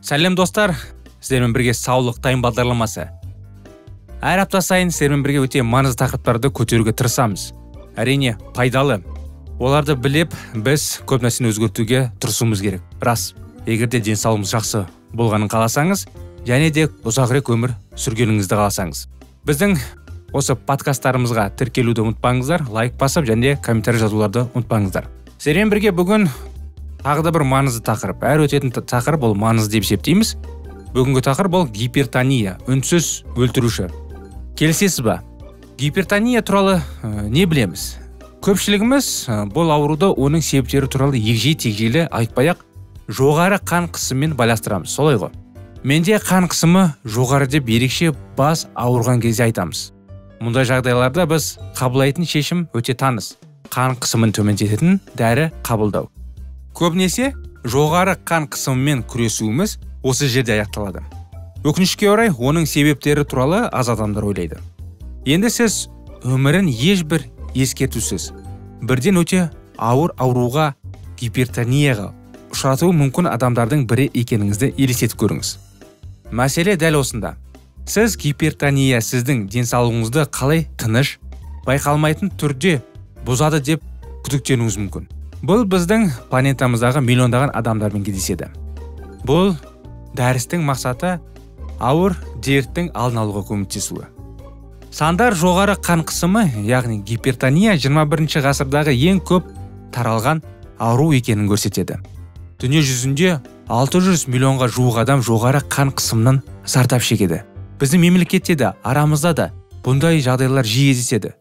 Сәлем достар, сіздермен бірге саулық тайм бағдарламасы. Әр апта сайын сіздермен бірге өте маңызды тақырыптарды көтеруге тырысамыз. Әрине, пайдалы. Оларды біліп, біз көп нәрсені өзгертуге тырысуымыз керек. Рас, егерде денсаулығыңыз жақсы болғанын қаласаңыз, және де ұзағырақ өмір сүргеніңізді қаласаңыз. Біздің осы подкасттарымызға тіркелуді ұмытпаңыздар, лайк басып және комментарий жазуларды ұмытпаңыздар. Сіздермен бірге бүгін тағы да бір маңызды тақырып. Әр өтетін тақырып ол маңызды деп есептейміз. Бүгінгі тақырып ол гипертония, үнсіз өлтіруші. Келісесіз ба? Гипертония туралы не білеміз? Көпшілігіміз бұл ауруды оның себептері туралы егжей-тегжейлі айтпай-ақ жоғары қан қысымымен байланыстырамыз. Солай ғой. Менде қан қысымы жоғары деп ерекше бас ауырған кезде айтамыз. Мұндай жағдайларда біз қабылдайтын шешім өте таныс. Қан қысымын төмендететін дәрі қабылдау. Көбінесе жоғары қан қысымымен күресуіміз осы жерде аяқталады. Өкінішке орай, оның себептері туралы аз адамдар ойлайды. Енді сіз өмірін ешбір ескертусіз, бірден өте ауыр ауруға, гипертонияға ұшыратуы мүмкін адамдардың бірі екеніңізді елестетіп көріңіз. Мәселе дәл осында. Сіз гипертония сіздің денсаулығыңызды қалай тыныш, байқалмайтын түрде бұзады деп күдіктенуіңіз мүмкін. Бұл біздің планетамыздағы миллиондаған адамдармен кездеседі. Бұл дәрістің мақсаты ауыр дерттің алдын алуға көмектесуі. Сандар жоғары қан қысымы, яғни гипертония 21 ғасырдағы ең көп таралған ауру екенін көрсетеді. Дүние жүзінде 600 миллионға жуық адам жоғары қан қысымынан зардап шегеді. Біздің мемлекетте де, арамызда да бұндай жағдайлар жиі кездеседі.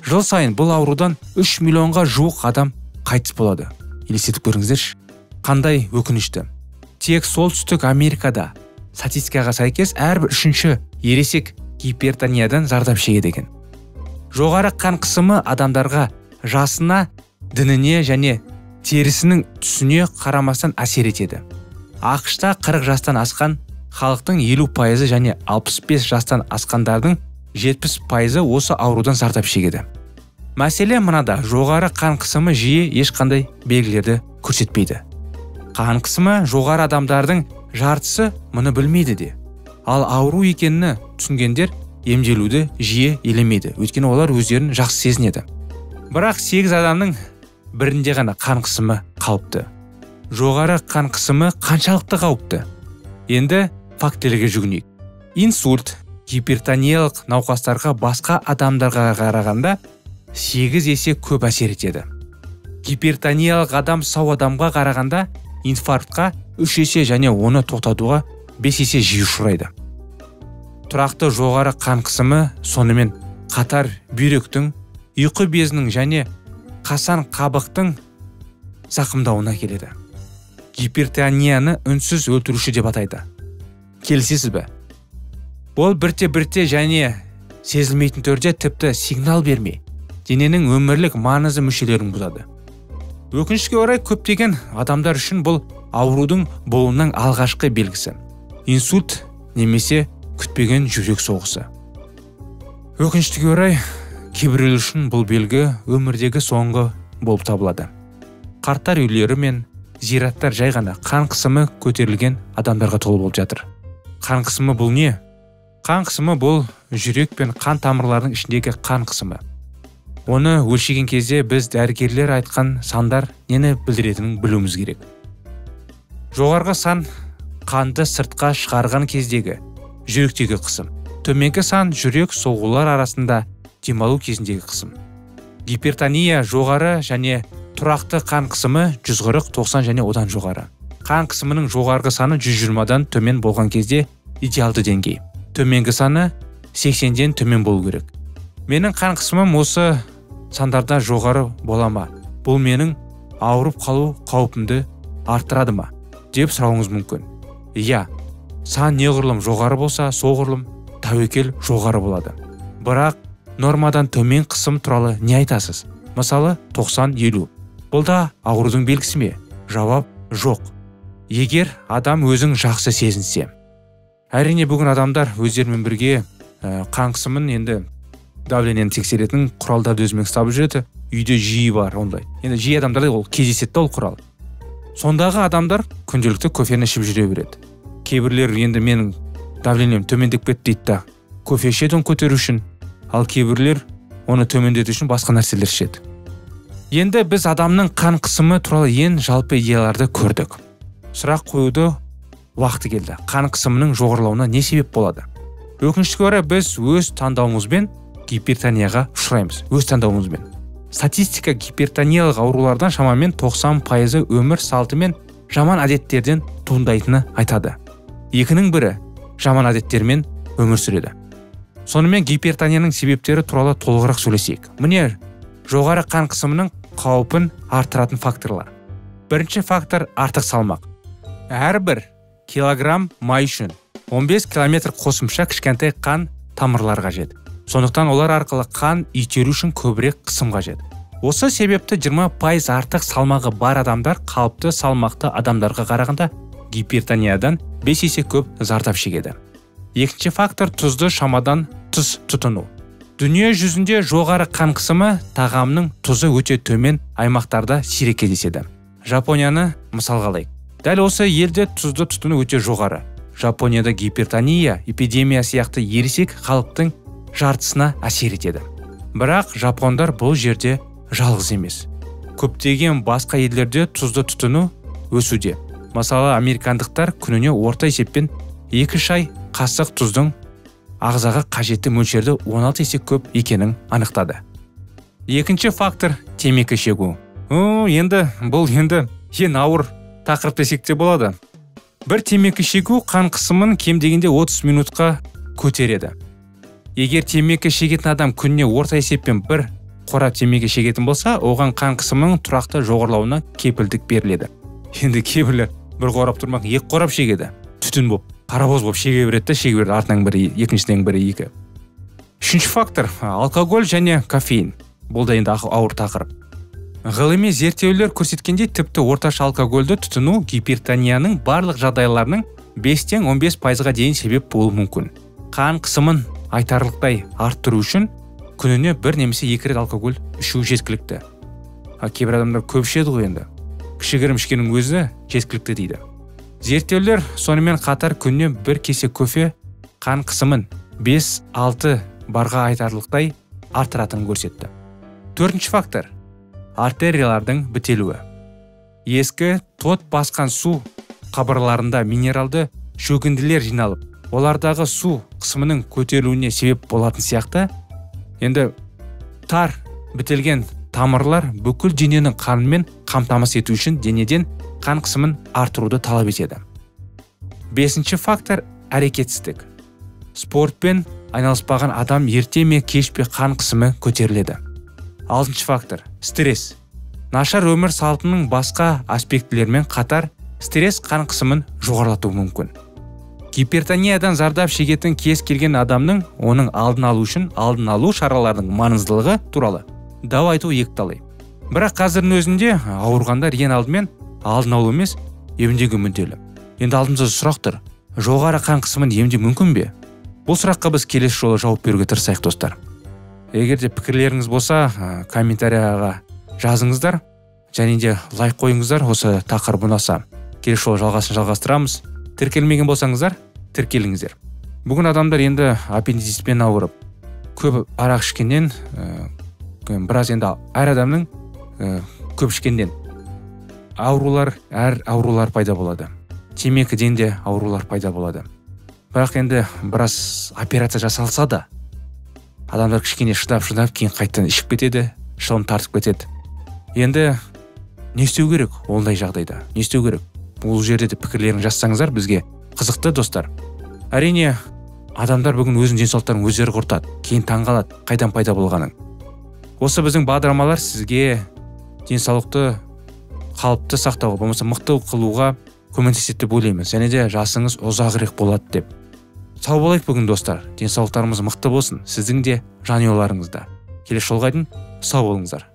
Жыл сайын бұл аурудан 3 миллионға жуық адам қайтыс болады. Елестетіп көріңіздерші. Қандай өкінішті. Тек солтүстік Америкада статистикаға сәйкес әрбір үшінші ересек гипертониядан зардап шегеді екен. Жоғары қан қысымы адамдарға жасына, дініне және терісінің түсіне қарамастан әсер етеді. ақш-та 40 жастан асқан халықтың 50% және 65 жастан асқандардың 70% осы аурудан зардап шегеді. Мәселе мынада, жоғары қан қысымы жиі ешқандай белгілерді көрсетпейді. Қан қысымы жоғары адамдардың жартысы мұны білмейді де. Ал ауру екенін түсінгендер емделуді жиі елемейді, өйткені олар өздерін жақсы сезінеді. Бірақ 8 адамның бірінде ғана қан қысымы қауіпті. Жоғары қан қысымы қаншалықты қауіпті? Енді фактілерге жүгінейік. Инсульт, гипертониялық науқастарға басқа адамдарға қарағанда 8 есе көп әсер етеді. Гипертониялық адам сау адамға қарағанда инфарктқа 3 есе және оны тоқтатуға 5 есе жиі ұшырайды. Тұрақты жоғары қан қысымы сонымен қатар бүйректің, ұйқы безінің және қасан қабықтың зақымдауына келеді. Гипертонияны үнсіз өлтіруші деп атайды. Келісесіз бе? Ол бірте-бірте және сезілмейтін түрде тіпті сигнал бермей, дененің өмірлік маңызды мүшелерін бұзады. Өкінішке орай, көптеген адамдар үшін бұл аурудың болуының алғашқы белгісі. Инсульт немесе күтпеген жүрек соғысы. Өкінішке орай, кейбіреулер үшін бұл белгі өмірдегі соңғы болып табылады. Қарттар үйлері мен зираттар жай ғана қан қысымы көтерілген адамдарға толы болып жатыр. Қан қысымы бұл не? Қан қысымы бұл жүрек пен қан тамырларының ішіндегі қан қысымы. Оны өлшеген кезде біз дәрігерлер айтқан сандар нені білдіретінін білуіміз керек. Жоғарғы сан қанды сыртқа шығарған кездегі жүректегі қысым. Төменгі сан жүрек соғулар арасында демалу кезіндегі қысым. Гипертония жоғары және тұрақты қан қысымы 140-90 және одан жоғары. Қан қысымының жоғарғы саны 120-дан төмен болған кезде идеалды деңгей. Төменгі саны 80-ден төмен болу керек. Менің қан қысымым осы сандарда жоғары бола ма? Бұл менің ауырып қалу қаупімді арттырады ма? Деп сұрауыңыз мүмкін. Иә, сан неғұрлым жоғары болса, соғұрлым тәуекел жоғары болады. Бірақ нормадан төмен қысым туралы не айтасыз? Мысалы, 90-50. Бұл да аурудың белгісі ме? Жауап жоқ. Егер адам өзің жақсы сезінсе. Әрине бүгін адамдар өздерімен бірге қан қысымын енді давлениені тексеретін құралдарды өзімен ұстап жүреді. Үйде жиі бар ондай. Енді жиі адамдарда ол кездеседі ол құрал. Сондағы адамдар күнделікті кофені ішіп жүре береді. кейбірлер енді менің давлением төмендеп кетті дейді да, кофе ішеді оны көтеру үшін, ал кейбірлер оны төмендету үшін басқа нәрселер ішеді. Енді біз адамның қан қысымы туралы ең жалпы идеяларды көрдік. Сұрақ қоюды уақыты келді. Қан қысымының жоғарылауына не себеп болады? Өкінішке орай біз өз таңдауымызбен гипертонияға ұшыраймыз. Өз таңдауымызбен. Статистика гипертониялық аурулардан шамамен 90% өмір салты мен жаман әдеттерден туындайтыны айтады. Екінің бірі жаман әдеттермен өмір сүреді. Сонымен гипертонияның себептері туралы толығырақ сөйлесейік. Міне, жоғары қан қысымының қаупін арттыратын факторлар. Бірінші фактор артық салмақ. Әрбір килограмм май үшін 15 километр қосымша кішкентай қан тамырлар қажет. Сондықтан олар арқылы қан итеру үшін көбірек қысым қажет. Осы себепті 20% артық салмағы бар адамдар қалыпты салмақты адамдарға қарағанда гипертониядан 5 есе көп зардап шегеді. Екінші фактор тұзды шамадан тыс тұтыну. Дүние жүзінде жоғары қан қысымы тағамның тұзы өте төмен аймақтарда сирек кездеседі. Жапонияны мысалға алайық. Дәл осы елде тұзды тұтыну өте жоғары. Жапонияда гипертония эпидемия сияқты ересек халықтың жартысына әсер етеді. Бірақ жапондар бұл жерде жалғыз емес. Көптеген басқа елдерде тұзды тұтыну өсуде. Мысалы, американдықтар күніне орта есеппен 2 шай қасық тұздың ағзаға қажетті мөлшерді 16 есе көп екенін анықтады. Екінші фактор темекі шегу. Енді ең ауыр тақырып десек те болады. Бір темекі шегу қан қысымын кем дегенде 30 минутқа көтереді. Егер темекі шегетін адам күніне орта есеппен бір қорап темекі шегетін болса, оған қан қысымының тұрақты жоғарылауына кепілдік беріледі. Енді кейбірлер бір қорап тұрмақ 2 қорап шегеді. Түтін боп, паровоз боп шеге береді, артынан бірі, екіншіден бірі 2. Үшінші фактор алкоголь және кофеин. Бұл да енді ауыр тақырып. Ғылыми зерттеулер көрсеткендей, тіпті орташа алкогольді тұтыну гипертонияның барлық жағдайларының 5-15%-ға дейін себеп болуы мүмкін. Қан қысымын айтарлықтай арттыру үшін күніне 1 немесе 2 рет алкоголь ішу жеткілікті. Кейбір адамдар көп ішеді ғой енді. Кішігірім ішкеннің өзі жеткілікті дейді. Зерттеулер сонымен қатар күніне 1 кесе кофе қан қысымын 5-6 барға айтарлықтай арттыратынын көрсетті. Төртінші фактор артериялардың бітелуі. Ескі тот басқан су қабырларында минералды шөгінділер жиналып, олардағы су қысымының көтерілуіне себеп болатын сияқты, енді тар бітелген тамырлар бүкіл дененің қанымен қамтамасыз ету үшін денеден қан қысымын арттыруды талап етеді. Бесінші фактор әрекетсіздік. Спортпен айналыспаған адам ерте ме кеш пе қан қысымы көтеріледі. Алтыншы фактор стресс. Нашар өмір салтының басқа аспектілермен қатар стресс қан қысымын жоғарылатуы мүмкін. Гипертониядан зардап шегетін кез келген адамның оның алдын алу шараларының маңыздылығы туралы дау айту екіталай. Бірақ қазірдің өзінде ауырғандар ең алдымен алдын алу емес, емдеуге мүдделі. Енді алдымызда сұрақ тұр. Жоғары қан қысымын емдеу мүмкін бе? Бұл сұраққа біз келесі жолы жауап беруге тырысайық, достар. Егер де пікірлеріңіз болса, комментарияға жазыңыздар, және де лайк қойыңыздар осы тақырып ұнаса. Келесі жолы жалғастырамыз. Тіркелмеген болсаңыздар, тіркеліңіздер. Бүгін адамдар енді аппендицитпен ауырып, көп арақ ішкеннен, біраз енді әр адамның көп ішкеннен аурулар пайда болады. Темекіден де аурулар пайда болады. Бірақ енді біраз операция жасалса да, адамдар кішкене шыдап, кейін қайтадан ішіп кетеді, шылым тартып кетеді. Енді не істеу керек ондай жағдайда? Не істеу керек? Бұл жерде де пікірлерін жазсаңыздар, бізге қызықты, достар. Әрине, адамдар бүгін өзінің денсаулықтарын өздері құртады, кейін таңғалады, қайдан пайда болғанын. Осы біздің бағдарламалар сізге денсаулықты қалыпты сақтауға, болмаса мықты қылуға көмектеседі деп ойлаймыз. Және де жасыңыз ұзағырақ болады деп. Сау болайық бүгін, достар. Денсаулықтарымыз мықты болсын, сіздің де жанұяларыңызда. Келесі жолға дейін сау болыңыздар.